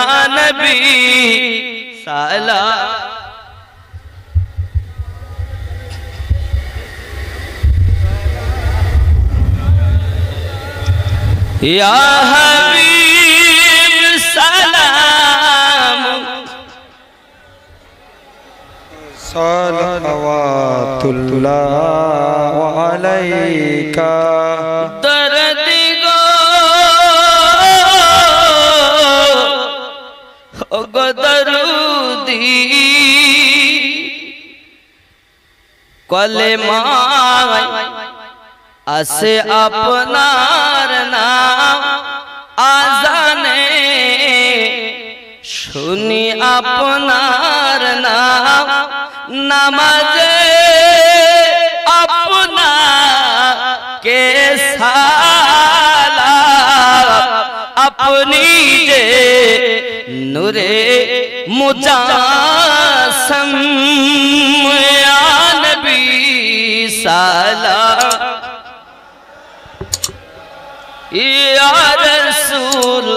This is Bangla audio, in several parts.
या नबी सलाम। या हबीब सलाम सल्लल्लाहु अलैका। दर्द गो दरूदी कलेमा আসে আপনার নাম আজানে শুনি আপনার নাম নামাজে আপনাকে সালাম আপনি যে নূরে মুজাসসম ইয়া নবী সালাম। या रसूल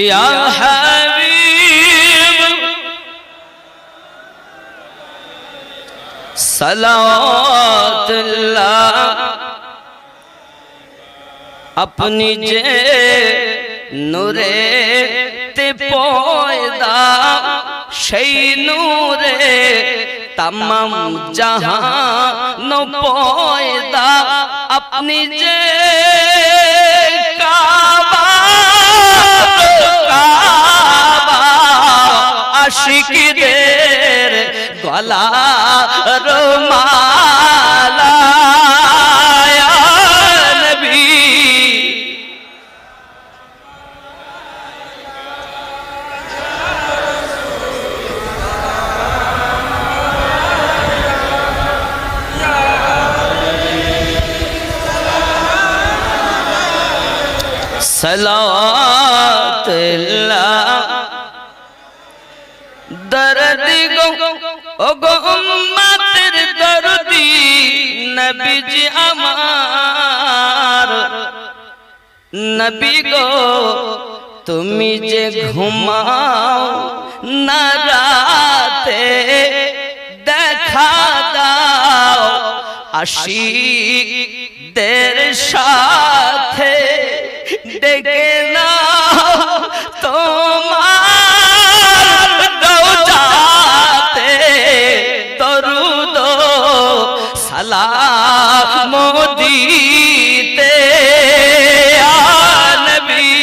या हबीब सलावतुल्लाह अपनी जे नूरे ते पयदा সেই নূরে तमाम जहान पयदा अपनी जे काबा काबा आशिकদের গলার মালা या नबी सलावतुल्लाह दर्द गो उम्मतेर दर्दी नबी जी আমার नबी गो তুমি যে ঘুমাও না রাতে দেখা দাও আশিকদের সাথে ডেকে নাও তোমার রওজাতে দরুদ সালাম দিতে ইয়া নবী।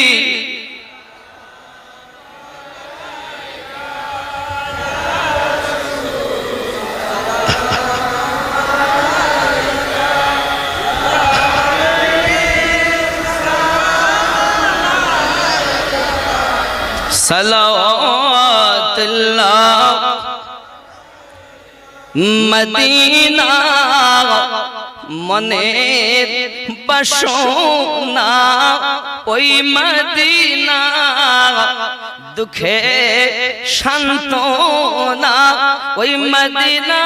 सलावतुल्लाह मदीना मनेर बसोना ओई मदीना दुखे शांतना ओई मदीना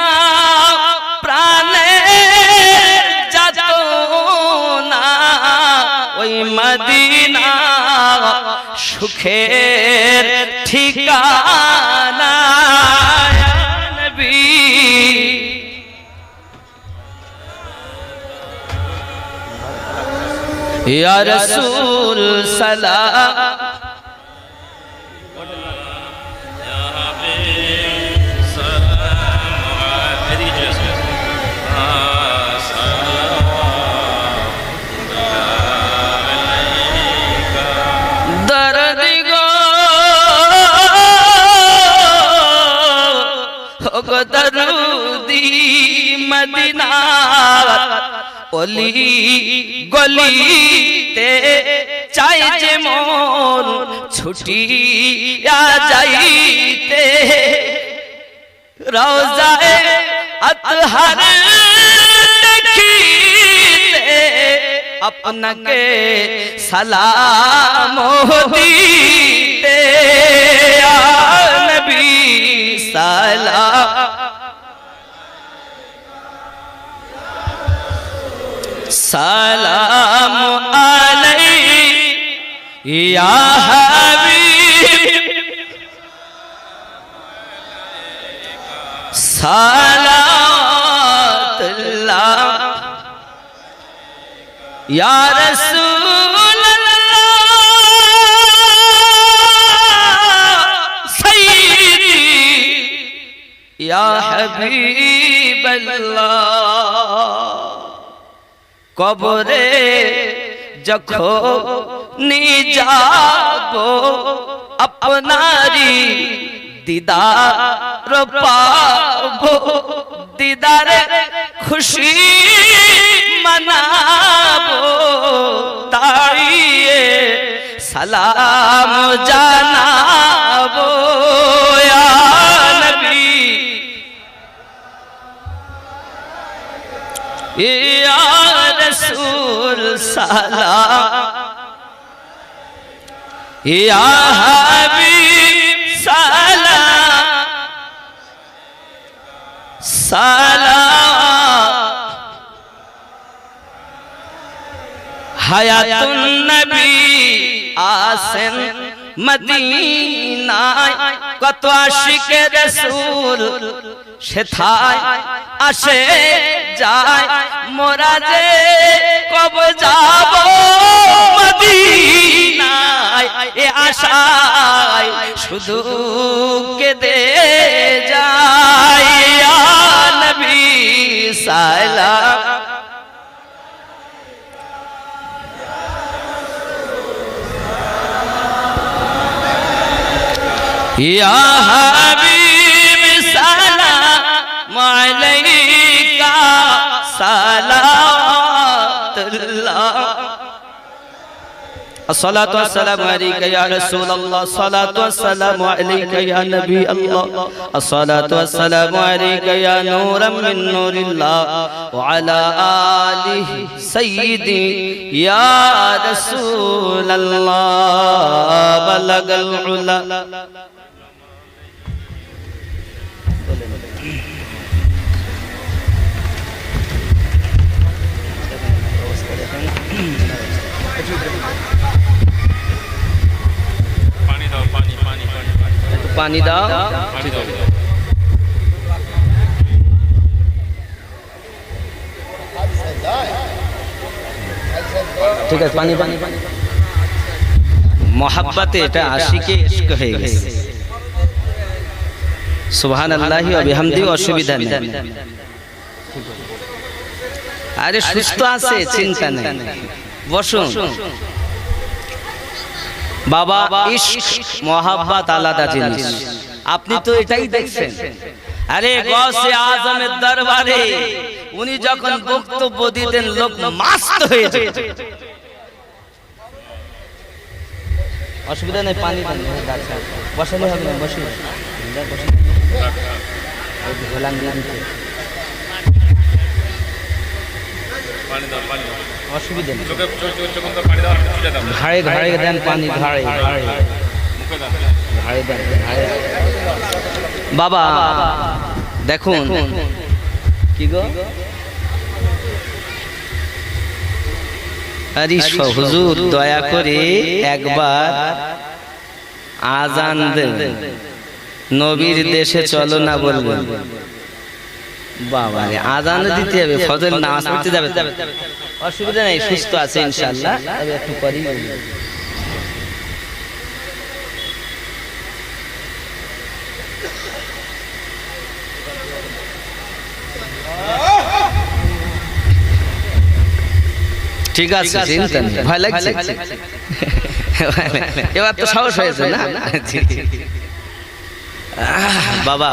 प्राणे जातना ओई मदीना সুখের ঠিকানা ইয়া নবী। ইয়া রাসূল সালাম दरूदी मदीना অলি গলিতে চাই যে মন ছুটিয়া যাইতে রওজায়ে আতহার দেখিতে আপনাকে সালাম দিতে ইয়া নবী সালাম। সালাম আলাইকা या हबीब सलावतुल्लाह या रसूल अल्लाह सय्यदी या हबीब अल्लाह कब्रे যখনি যাব আপনারি দিদার পাবো দিদারে খুশি মানাবো তাই সালাম জানাবো ইয়া নবী ইয়া रसूल सलाम या हबीब सलाम सलाम हयातुन नबी आसन मदीना कत आशिके रसूल সেথায় আসে যায় মোরা যে কব যাব মদিনায় এ আশায় শুধু কেঁদে যায় ইয়া নবী সালাম ইয়া হাবিব সালাম আলাইকা সালাতুল্লাহ الصلاة والسلام عليك يا رسول الله الصلاة والسلام عليك يا نبي الله الصلاة والسلام عليك يا نورا من نور الله وعلى آله سيدي يا رسول الله بلغ العلا पानी दाओ ठीक है पानी पानी पानी मोहब्बते এটা আশিকে ইশক হয়ে গেছে সুবহানাল্লাহি ওয়া বিহামদি অসুবিধা নেই আরে সুস্থ আছে চিন্তা নেই বসুন বাবা ইশক মোহাব্বত আলাদা জিনিস আপনি তো এটাই দেখছেন আরে গৌসে আজমের দরবারে উনি যখন বক্তব্য দিতেন লোক মাস্ত হয়ে যেত অসুবিধা নেই পানি দেন বসালে হবে না বসুন গোলাম দিয়ে দিতে অসুবিধা নেই ঘাড়ে ঘাড়ে দেন পানি ঘাড়ে ঘাড়ে ঘাড়ে দেন বাবা দেখুন কি গো আরে হুজুর দয়া করে একবার আজান দেন নবীর দেশে চলো না বলবেন বাবা রে আজান দিতে হবে ফজর নামাজ পড়তে যাবে অসুবিধা নেই সুস্থ আছে ইনশাআল্লাহ তবে একটু পরেই ঠিক আছে চিন্তা নেই ভয় লাগছে এবার তো সাহস হয়েছে না বাবা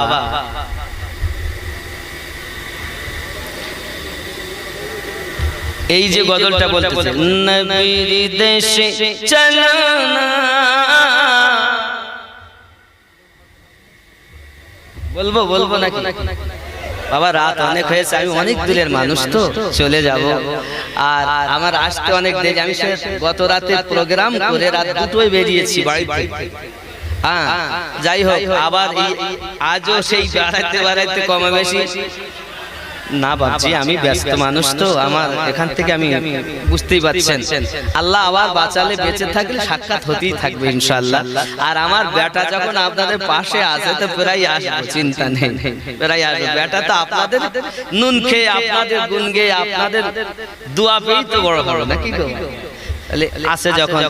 এই যে গজলটা বলতেছে নবীর দেশে চলো না বলবো নাকি বাবা রাত অনেক হয়েছে আমি অনেক দূরের মানুষ তো চলে যাব আর আমার আসতে অনেক দেরি আমি গত রাতে প্রোগ্রাম করে রাত 2টোয় বেরিয়েছি বাড়ি থেকে হ্যাঁ যাই হোক আবার আজও সেই বাড়াইতে কমে বেশি না বাবজি, আমি ব্যস্ত মানুষ তো, আমার এখান থেকে আমি বুঝতেই পারছেন, আল্লাহ আবার বাঁচালে বেঁচে থাকলে সাক্ষাৎ হতেই থাকবে ইনশাআল্লাহ। আর আমার বেটা যখন আপনাদের পাশে আছে তো প্রায় আসবো, চিন্তা নেই, প্রায় আসবো। বেটা তো আপনাদের নুন খেয়ে, আপনাদের গুণ গেয়ে, আপনাদের দোয়া পেয়েই তো বড় হলো, নাকি গো? তাহলে আসে যখন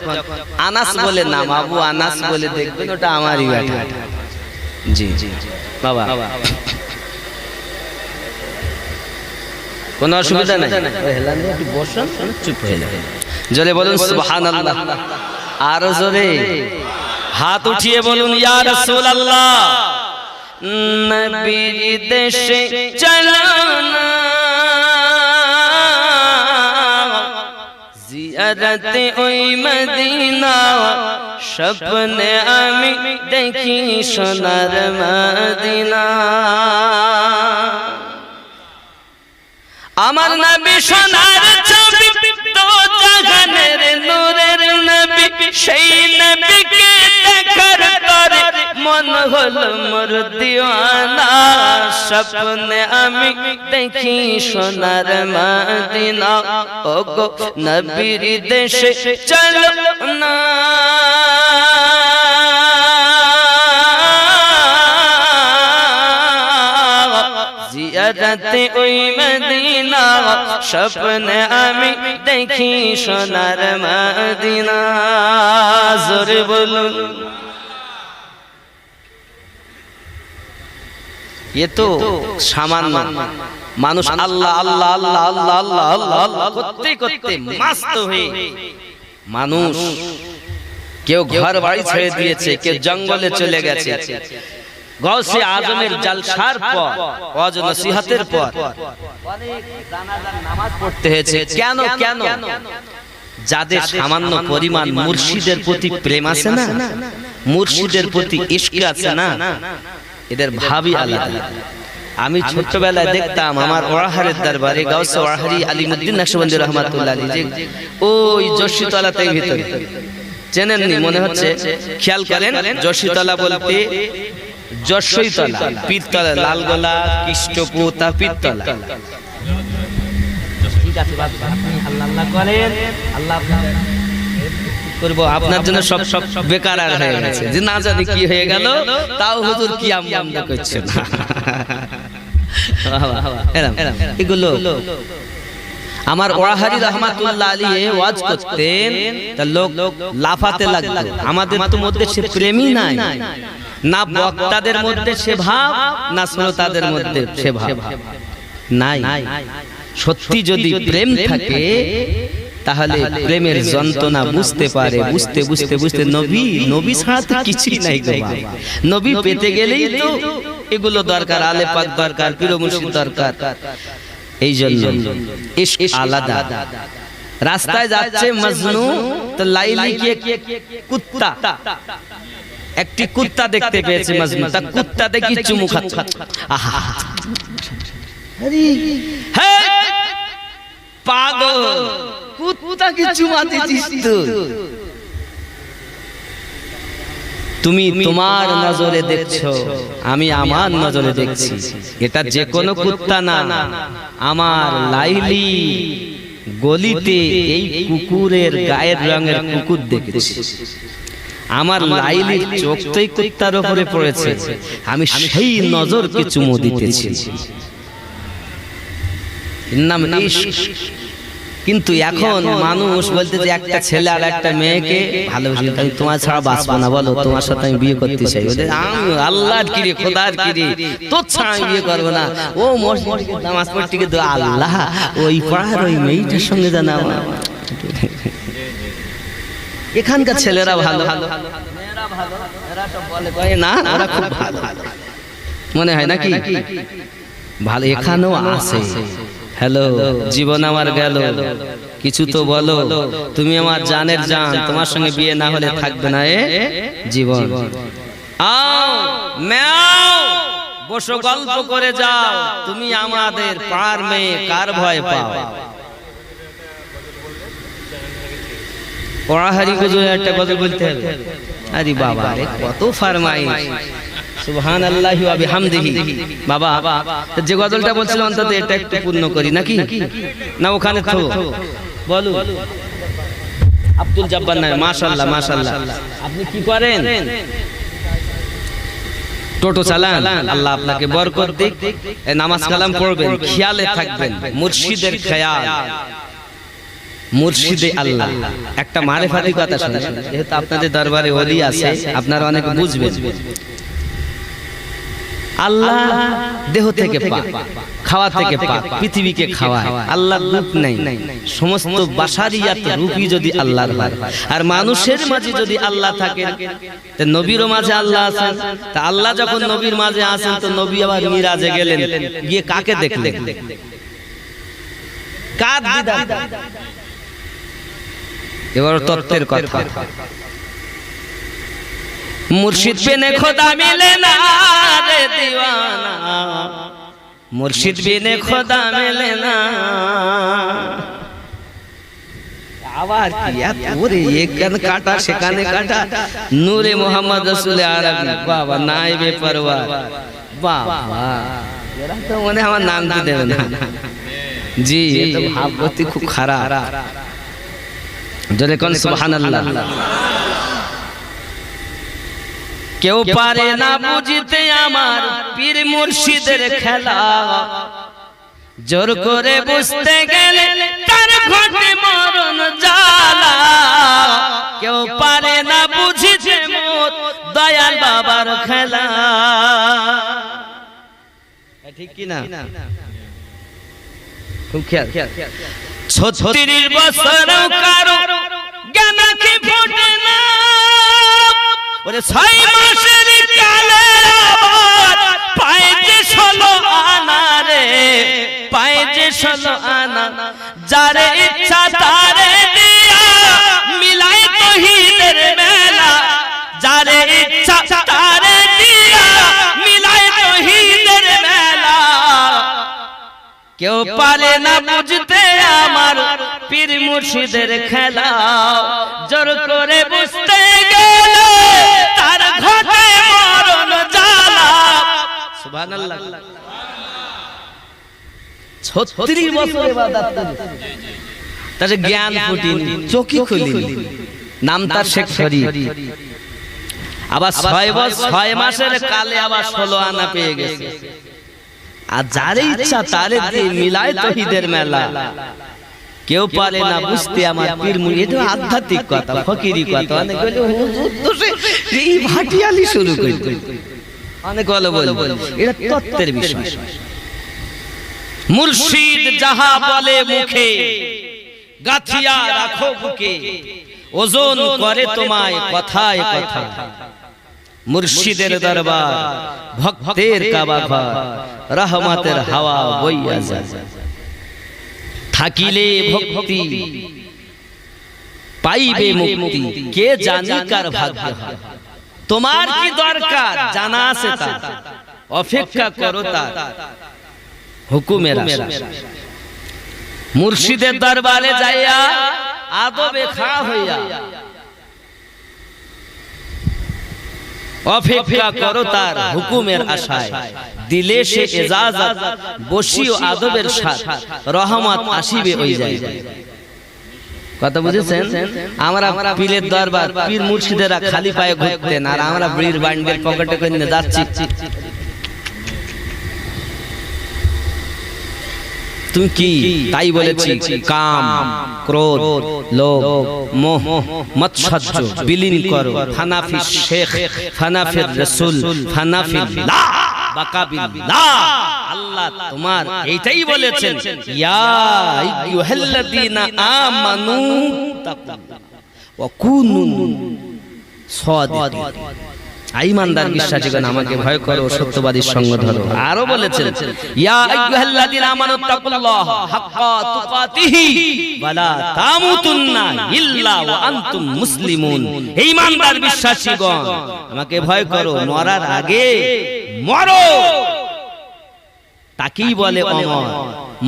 আনাস বলে নাম, আবু আনাস বলে দেখবেন, ওটা আমারই বেটা। জি জি বাবা, কোনো অসুবিধা নাই, চুপ হয়ে যাবে। জোরে বলুন সুবহানাল্লাহ, আরো জোরে হাত উঠিয়ে বলুন ইয়া রাসূলুল্লাহ। নবীর দেশে চলো না, জিয়ারতে ওই মদিনা, স্বপ্নে আমি দেখি সোনার মদিনা। আমার নবী সোনার ছবি, তো জাহানের নূরের নবী, সেই নবীকে দেখার তরে মন হলো মোর দিওয়ানা। স্বপ্নে আমি দেখি সোনার মদিনা, ওগো নবীর দেশে চলো না। জিয়ারতে ওই মদিনা, স্বপ্নে আমি দেখি সোনার মদিনা। জোরে বলুন। এ তো সামান্য মানুষ আল্লাহ আল্লাহ আল্লাহ আল্লাহ আল্লাহ আল্লাহ আল্লাহ করতে করতে মস্ত হয়ে মানুষ, কেউ ঘর বাড়ি ছেড়ে দিয়েছে, কেউ জঙ্গলে চলে গেছে। গৌসে আজমের জালসার পর, ওয়াজ নসিহতের পর অনেক জানাজার নামাজ পড়তে হয়েছে। কেন কেন? যাদের সামান্য পরিমাণ মুর্শিদের প্রতি প্রেম আছে না, মুর্শিদের প্রতি ইশক আছে না, এদের ভাবই আলাদা। আমি ছোটবেলায় দেখতাম আমার ওয়াহারের দরবারে গাউসে ওয়াহারি আলিমউদ্দিন নকশবন্দি রাহমাতুল্লাহ আলাইহি, ওই জশিতলাতে ভিতরে, চেনেননি মনে হচ্ছে, খেয়াল করেন, জশিতলা বলতে যশোইতলা, পীরতলা, লালগোলা, কৃষ্টপোতা, পীরতলা। ঠিক আছে বাবা, আপনি আল্লাহ আল্লাহ করেন, আল্লাহ করব আপনার জন্য সব সব বেকার আর হয়ে গেছে, যে না জানি কি হয়ে গেল, তাও হুজুর কি আমদা করছেন। এগুলো আমার ওয়াহারি রহমাতুল্লাহ আলাইহি ওয়াজ করতেন, তা লোক লাফাতে লাগতো। আমাদের তো মধ্যে সে প্রেমই নাই, না বক্তাদের মধ্যে সে ভাব, না শ্রোতাদের মধ্যে সে ভাব নাই। সত্যি যদি প্রেম থাকে তাহলে প্রেমের যন্ত্রণা বুঝতে পারে, বুঝতে বুঝতে বুঝতে নবী, নবী ছাড়া তো কিছুই নাই গো বাবা। নবী পেতে গেলেই তো এগুলো দরকার, আলে পাক দরকার, পীর মুর্শিদ দরকার। এই জন্য ইশক আলাদা। রাস্তায় যাচ্ছে মজনু, তো লাইলিকে কুত্তা, একটি কুত্তা দেখতে পেয়েছে মজনু, তা কুত্তা দেখি চুমু খাচ্ছে। আহা, হে পাগল, কুত্তাকে চুমা দিছিস তুমি? তোমার নজরে দেখছো, আমি আমার নজরে দেখছি। এটা যে কোনো কুত্তা না, আমার লাইলি গলিতে এই কুকুরের গায়ের রঙের কুকুর দেখেছি। আমার লাইলির চোখটাই কুত্তার উপরে পড়েছে, আমি সেই নজরকে চুমু দিতেছি। নাম ইশক। কিন্তু এখন মানুষ বলতে যে একটা ছেলে আর একটা মেয়েকে ভালোবাসি, আমি তোমার ছাড়া বাঁচবো না, বলো তোমার সাথে আমি বিয়ে করতে চাই। আল্লাহর কিরে, খোদার কিরে, তোর ছাড়া আমি বিয়ে করবো না। ও মসজিদে নামাজ পড়তে গিয়ে আল্লাহ ওই পাড়ার ওই মেয়েটার সঙ্গে জানা। এখানকার ছেলেরা ভালো, মেয়েরা ভালো, এরা সব বলে না ওরা খুব ভালো, মনে হয় নাকি ভালো? এখানেও আছে। হ্যালো, জীবন আমার গেল, কিছু তো বলো, তুমি আমার জানের জান, তোমার সঙ্গে বিয়ে না হলে থাকবে না এ জীবন। আও মেও, বসো গল্প করে যাও, তুমি আমাদের পাড়ার মেয়ে, কার ভয় পাও? পড়াহারি হুজুর একটা কথা বলতে হবে। আরে বাবা রে, কত ফরমাইশ, সুবহানাল্লাহি ওয়া বিহামদিহি। বাবা যে গজলটা বলছিলাম অন্তত এটা একটু পূর্ণ করি নাকি, না ওখানে তো বলো। আব্দুল জব্বার না, মাশাআল্লাহ মাশাআল্লাহ। আপনি কি করেন? টোটো চালান। আল্লাহ আপনাকে বরকত দিক। নামাজ কালাম পড়বেন, খেয়ালে থাকবেন, মুর্শিদের খেয়াল, মুর্শিদে আল্লাহ। একটা মারেফাতি কথা শুনুন, যেহেতু আপনাদের দরবারে ওলি আছে, আপনারা অনেক বুঝবেন। আল্লাহ দেহ থেকে পাক, খাওয়া থেকে পাক, পৃথিবীকে খাওয়ায়। আল্লাহর রূপ নাই, সমস্ত বাশারিয়াত রূপই যদি আল্লাহর হয়, আর মানুষের মাঝে যদি আল্লাহ থাকেন, তা নবীরও মাঝে আল্লাহ আছেন। তা আল্লাহ যখন নবীর মাঝে আছেন, তো নবী আবার মিরাজে গেলেন, গিয়ে কাকে দেখলেন? কার দিদার? এবার তত্ত্বের কথা। মুর্শিদ বিনে খোদা মিলে না রে দিওয়ানা, মুর্শিদ বিনে খোদা মিলে না। আবার কি ওরে, এখানে কাটা সেখানে কাটা। নূরে মোহাম্মদ রাসূল আরবি, বাবা নাইবে পরওয়ার, বাবা এরা তো মনে আমার নাম তো দেবে না। জি এই তো ভাবগতি খুব খারাপ। জোরে কোন সুবহানাল্লাহ। কেউ পারে না বুঝতে আমার পীর মুর্শিদের খেলা, জোর করে বুঝতে গেলে তার ঘটে মরণ জ্বালা। কেউ পারে না বুঝতে মোর দয়াল বাবার খেলা। ঠিক কি না? খুব খেয়াল। 36 বছরও কারো জ্ঞান কি ফোটে না, ওরে 6 মাসের কালে পায় যে 16 আনা রে, পায় যে 16 আনা। যারে ইচ্ছা তারে দিয়া মিলাই তহিদের মেলা, যারে ইচ্ছা তারে দিয়া মিলাই তহিদের মেলা। কেউ পারে না বুঝতে আমার পীর মুর্শিদের খেলা, জোর করে বুঝতে গেলে তার ঘটে মরণ জ্বালা। সুবহানাল্লাহ। 36 বছর ইবাদত করেছে, তার জ্ঞান ফুটিনি, চোখই খুলিনি। নাম তার শেখ শরীফ। আবার 6 মাসের কালে আবার 16 আনা পেয়ে গেছে। আর যারে ইচ্ছা তারে দিয়ে মিলায় তহিদের মেলা। কেউ পারে না বুঝতে আমার পীর মুর্শিদ। এটা আধ্যাত্মিক কথা, ফকিরি কথা। অনেক বলে হুজুর দোষে এই ভাটিয়ালি শুরু করে, অনেক বলে এটা তত্ত্বের বিষয়। মুর্শিদ যাহা বলে মুখে, গাথিয়া রাখো বুকে, ওজন করে তোমায় কথায় কথা। মুর্শিদের দরবার ভক্তের কাবা ঘর, রহমতের হাওয়া বইয়া যায়। থাকিলে ভক্তি পাইবে মুক্তি, কে জানি কার ভাগ্য হয়। তোমার কি দরকার জানা আছে তার, অপেক্ষা করো তার হুকুমের আশায়। মুর্শিদের দরবারে যাইয়া আদবে খা হইয়া অপেক্ষা করো তার হুকুমের আশায়। দিলে সে ইজাজত, বসিও আদবের সাথে, রহমত আসিবে ওই জায়গায়। কথা বুঝেছেন? আমরা পীরের দরবার, পীর মুর্শিদেরা খালি পায়ে ঘুরতেন, আর আমরা বিড়ির বান্ডেল পকেটে করে নিয়ে যাচ্ছি। তুমি কি তাই বলেছি, কাম ক্রোধ লোভ মোহ মৎসহ্য বিলীন করো। ফানাফি শেখ, ফানাফি রাসূল, ফানাফি লা বাকাবিল্লাহ। আল্লাহ তোমার এইটাই বলেছেন, ইয়া আইয়ুহাল্লাযীনা আমানু তাকুল্লাহ ওয়া কুনু সাদিকিন। ঈমানদার বিশ্বাসীগণ আমাকে ভয় করো, সত্যবাদীর সঙ্গ ধরো। আরো বলেছেন, ইয়া আইয়ুহাল্লাযীনা আমানু তাকুল্লাহ হাক্কা তুকাতিহি ওয়া লা তামুতুন্না ইল্লা ওয়া আনতুম মুসলিমুন। ঈমানদার বিশ্বাসীগণ আমাকে ভয় করো, মরার আগে মরো। তাকেই বলে অমর।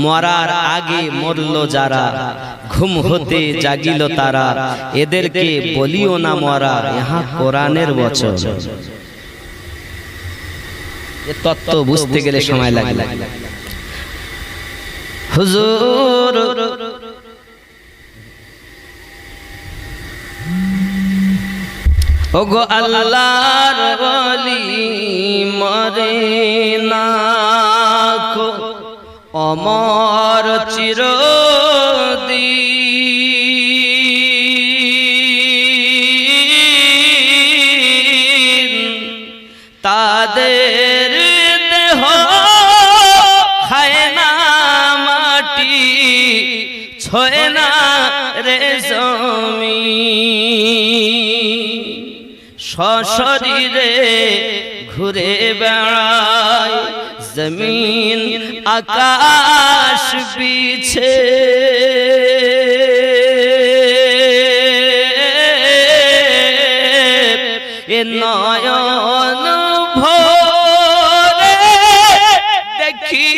মরার আগে মরলো যারা, ঘুম হতে জাগিল তারা, এদেরকে বলিও না মরা। ইহা কোরআনের বচন। এর তত্ত্ব বুঝতে গেলে সময় লাগে। হুজুর ওগো আল্লাহর ওলি মরে না কো অমর চিরদিন তাদের দেহ খায় না মাটি ছোঁয় না রে জমিন সশরীরে ঘুরে বেড়ায় জমিন আকাশ বিছে এ নয়ন ভরে দেখি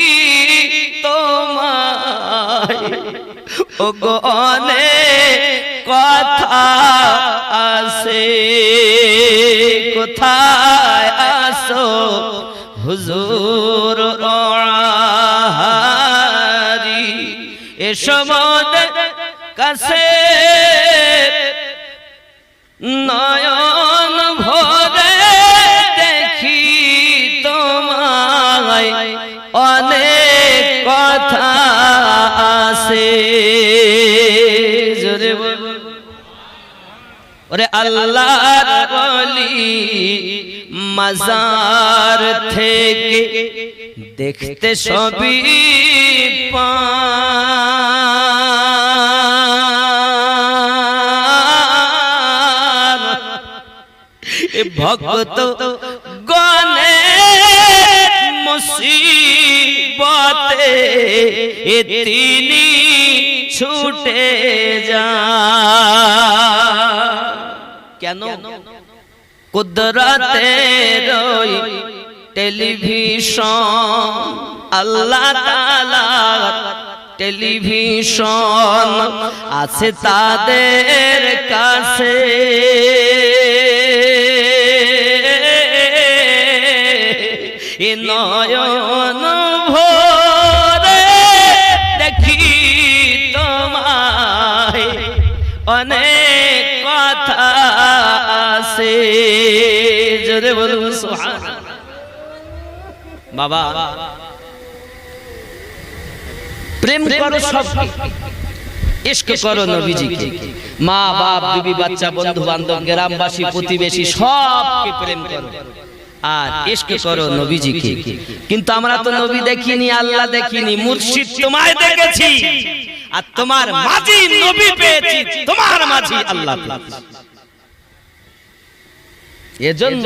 তোমায় ওগো অনেক কথা আছে কোথায় আসো হুজুর ওয়ারি এসো মোদের কাছে নয়ন ভরে দেখি তোমায় অনেক কথা আছে জোরে বল ওরে আল্লাহর ওলি মাজার থেকে দেখতে সবই পান এ ভক্ত গনে মুসিবতে এ তিনি ছুটে যান কেন কুদরতের ওই টেলিভিশন আল্লাহ তাআলা টেলিভিশন আছে তাদের কাছে এ নয়ন ভরে দেখি তোমায় অনেক কথা আছে জোরে বলুন সুবহানাল্লাহ বাবা প্রেম করো সব ইশক করো নবীজিকে মা বাপ বিবি বাচ্চা বন্ধু বান্ধব গ্রামবাসী প্রতিবেশী সবকে প্রেম করো আর ইশক করো নবীজিকে কিন্তু আমরা তো নবী দেখিনি আল্লাহ দেখিনি মুর্শিদ তোমায় দেখেছি আর তোমার মাঝি নবী পেয়েছি তোমার মাঝি আল্লাহ পেয়েছি এজন্য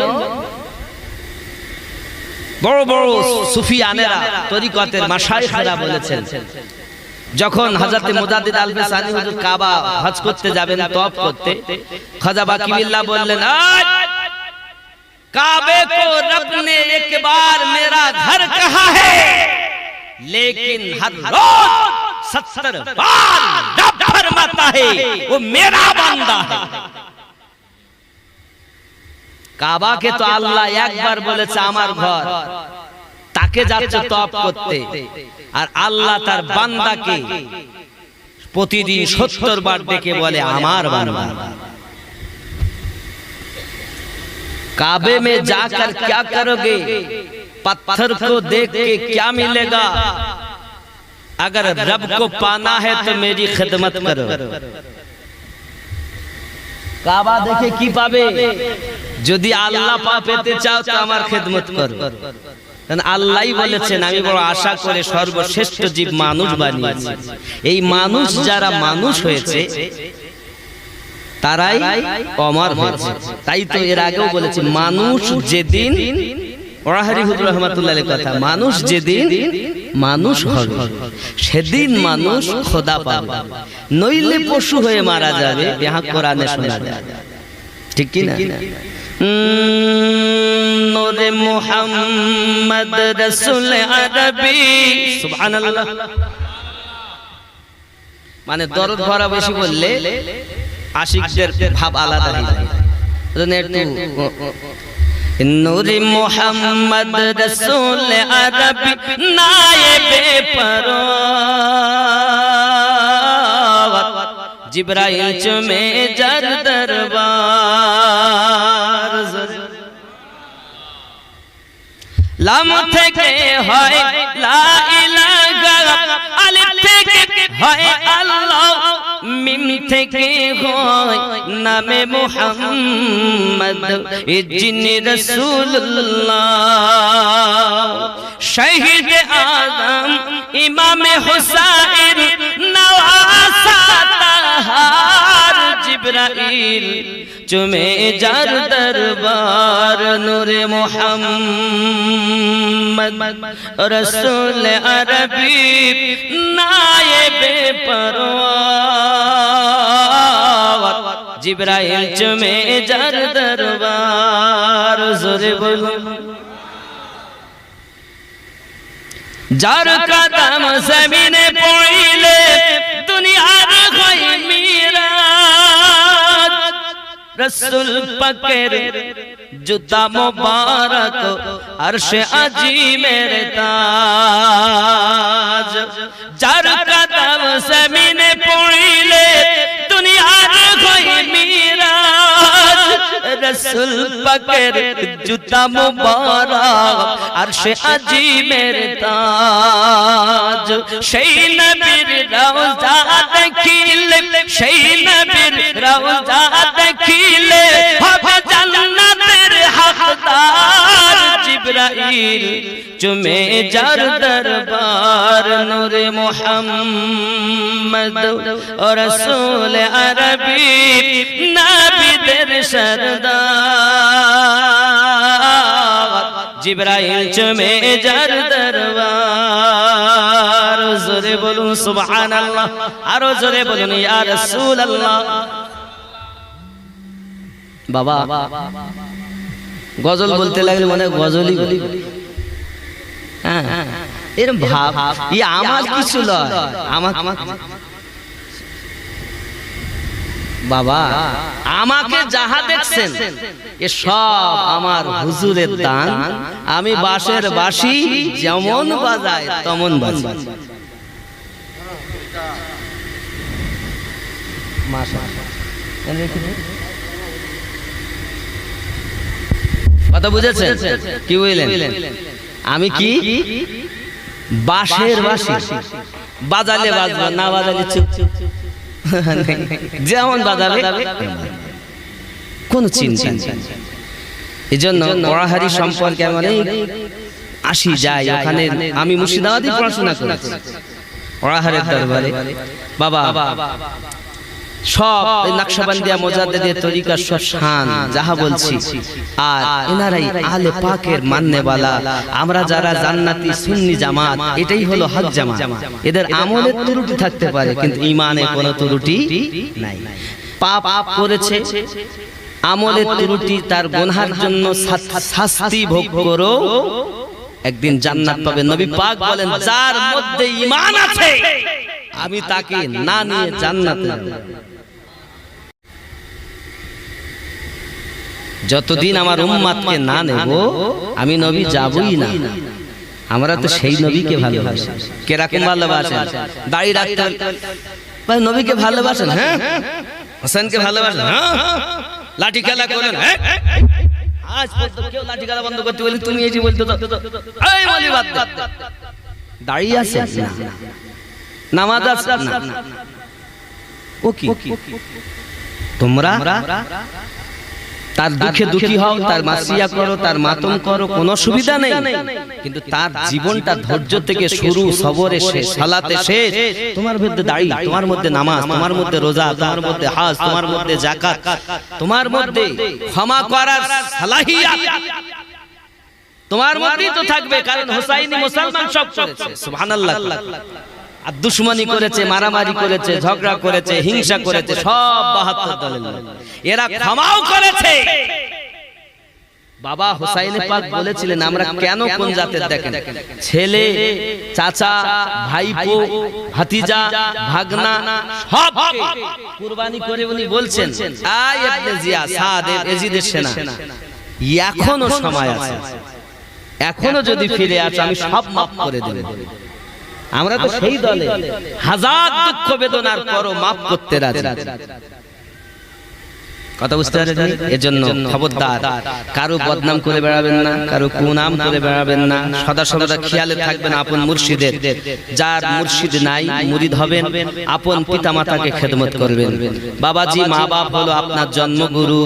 বড় বড় সুফিয়ানেরা তরিকতের মাশায়েখরা বলেছেন যখন হযরত মুজাদ্দিদ আল-বিসানি হুজুর কাবা হজ করতে যাবেন তওয়াফ করতে খাজা বাকি বিল্লাহ বললেন काबे को रब ने एक बार मेरा घर कहा है लेकिन हर रोज 70 बार रब फरमाता है वो मेरा बंदा है काबा के तो अल्लाह एक बार बोलेছে আমার ঘর তাকে যাচ্ছে তওয়াফ করতে আর আল্লাহ তার বান্দাকে প্রতিদিন 70 বার ডেকে বলে আমার বান্দা काबे में जाकर क्या करोगे पत्थर को देख के क्या मिलेगा अगर रब को पाना है तो मेरी खिदमत करो काबा देखे की पाबे যদি আল্লাহ পেতে চাও তো আমার খিদমত করো কারণ আল্লাহই বলেছেন আমি বড় আশা করে সর্বশ্রেষ্ঠ জীব মানুষ বানিয়েছি এই মানুষ যারা মানুষ হয়েছে তারাই অমর হয়েছে তাই তো এর আগেও বলেছি মানুষ যেদিন ওরাহারি হুজুর রাহমাতুল্লাহ আলাইহি কথা মানুষ যেদিন মানুষ হবে সেদিন মানুষ খোদা পাবে নইলে পশু হয়ে মারা যাবে ইহা কোরআনে শোনা যায় ঠিক কি না নূরে মুহাম্মদ রাসূল আরবি সুবহানাল্লাহ মানে দরদ ভরা বেশি বললে আশিকদের ভাব আলাদা হয়ে যায়। নূরে মুহাম্মদ রসূল আরবি নায়েবে পরওয়াত জিবরাইল চুমে যার দরবার লাম থেকে হয় লা ইলাহা আলিফ থেকে হয় আল্লাহ মিম থেকে হয় নামে মুহাম্মদ ইজ্নি রাসূলুল্লাহ শহীদ আজম ইমাম হুসাইন নওয়াসা তাহার জিবরাইল চুমে যার দরবার নূরে মুহাম্মদ রসূল আরবি নায়েবে পরওয়াত জিবরাইল চুমে যার দরবার জোরে বলুন যার কদম জমিনে পড়িলে দুনিয়ার হয় মিরাজ রসূল পাকের জুতা মুবারক আরশে আজিমের তাজ যার কদম জমিনে পড়িলে দুনিয়ার হয় মিরাজ রসূল পাকের জুতা মুবারক আরশে আজিমের তাজ সেই নবীর রওজা দেখিলে সেই নবীর রওজা দেখিলে হবে জান্নাতের হকদার জিবরাইল চুমে যার দরবার নূরে মুহাম্মদ রাসূল আরবি নবীদের সরদার জিবরাইল চুমে যার দরবার জোরে বলুন সুবহানাল্লাহ আরো জোরে বলুন ইয়া রাসূলুল্লাহ বাবা গজল বলতে লাগলে মনে গজলই বলি হ্যাঁ এরকম ভাব ই আমার কিছু লয় আমার বাবা আমাকে যাহা দেখছেন এ সব আমার হুজুরের দান আমি বাঁশের বাঁশি যেমন বাজাই তেমন বাজাই কথা বুঝেছেন কি বুঝলেন আমি কি বাঁশের বাঁশি বাজালে বাজবা না বাজালে চুপ যেমন বাজাবে কোন চিন্তা এই জন্য পড়াহারি সম্পর্কে আমি আসি যাই ওখানে আমি মুর্শিদাবাদে পড়াশোনা করেছি পড়াহারের দরবারে বাবা সব নকশবন্দিয়া মুজাদ্দিদের তরিকার সব শান যাহা বলছি আর এনারাই আলে পাকের মাননেওয়ালা আমরা যারা জান্নাতি সুন্নি জামাত এটাই হলো হক জামাত এদের আমলের ত্রুটি থাকতে পারে কিন্তু ঈমানে কোনো ত্রুটি নাই পাপ করেছে আমলের ত্রুটি তার গুনাহের জন্য শাস্তি ভোগ করো একদিন জান্নাত পাবে নবী পাক বলেন যার মধ্যে ঈমান আছে আমি তাকে না নিয়ে জান্নাতে যাব যতদিন আমার উম্মতকে না নেব আমি নবী যাবই না আমরা তো সেই নবীকে ভালোবাসি কে রকম ভালোবাসেন দাড়ি রাখতে ভাই নবীকে ভালোবাসেন হ্যাঁ হোসেনকে ভালোবাসেন হ্যাঁ লাঠি খেলা করেন হ্যাঁ আজ পর্যন্ত কেউ লাঠি খেলা বন্ধ করতে বলি তুমি এই যে বলতে তো এই বলি বাদ দাড়ি আছে না নামাজ আছে না ও কি তোমরা তার দুঃখে দুঃখী হও তার মাসিয়া করো তার মাতম করো কোনো অসুবিধা নেই কিন্তু তার জীবনটা ধৈর্য থেকে শুরু সবরে শেষ সালাতে শেষ তোমার মধ্যে দাড়ি তোমার মধ্যে নামাজ তোমার মধ্যে রোজা তোমার মধ্যে হজ তোমার মধ্যে যাকাত তোমার মধ্যে ক্ষমা করার সালাহিয়াত তোমার মধ্যেই তো থাকবে কারণ হুসাইনি মুসলমান সব করেছে সুবহানাল্লাহ আর দুশমনি করেছে মারামারি করেছে ঝগড়া করেছে হিংসা করেছে সব ৭২ দলের লোক এরা ক্ষমাও করেছে বাবা হুসাইন পাক বলেছিলেন আমরা কেন কোন জাতের দেখেন ছেলে চাচা ভাইপো ভাতিজা ভাগনা সবকে কুরবানি করে উনি বলছেন আয় ইবনে জিয়া সাদ এজিদের সেনা এখনো সময় আছে, এখনো যদি ফিরে আসো আমি সব মাফ করে দেব। আমরা তো সেই দলে হাজার দুঃখ বেদনার পরও মাফ করতে রাজি। কথা বুঝতে পারছেন? এজন্য খবরদার কারো বদনাম করে বেড়াবেন না, কারো কুনাম করে বেড়াবেন না। সদা সদা খেয়ালে থাকবেন আপন মুর্শিদের। যার মুর্শিদ নাই মুরিদ হবেন, আপন পিতামাতাকে খেদমত করবেন। বাবাজি মা বাপ হলো আপনার জন্মগুরু,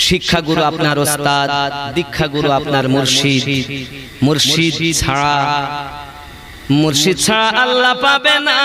শিক্ষা গুরু আপনার ওস্তাদ, দীক্ষা গুরু আপনার মুর্শিদ। মুর্শিদ ছাড়া আল্লাহ পাবে না।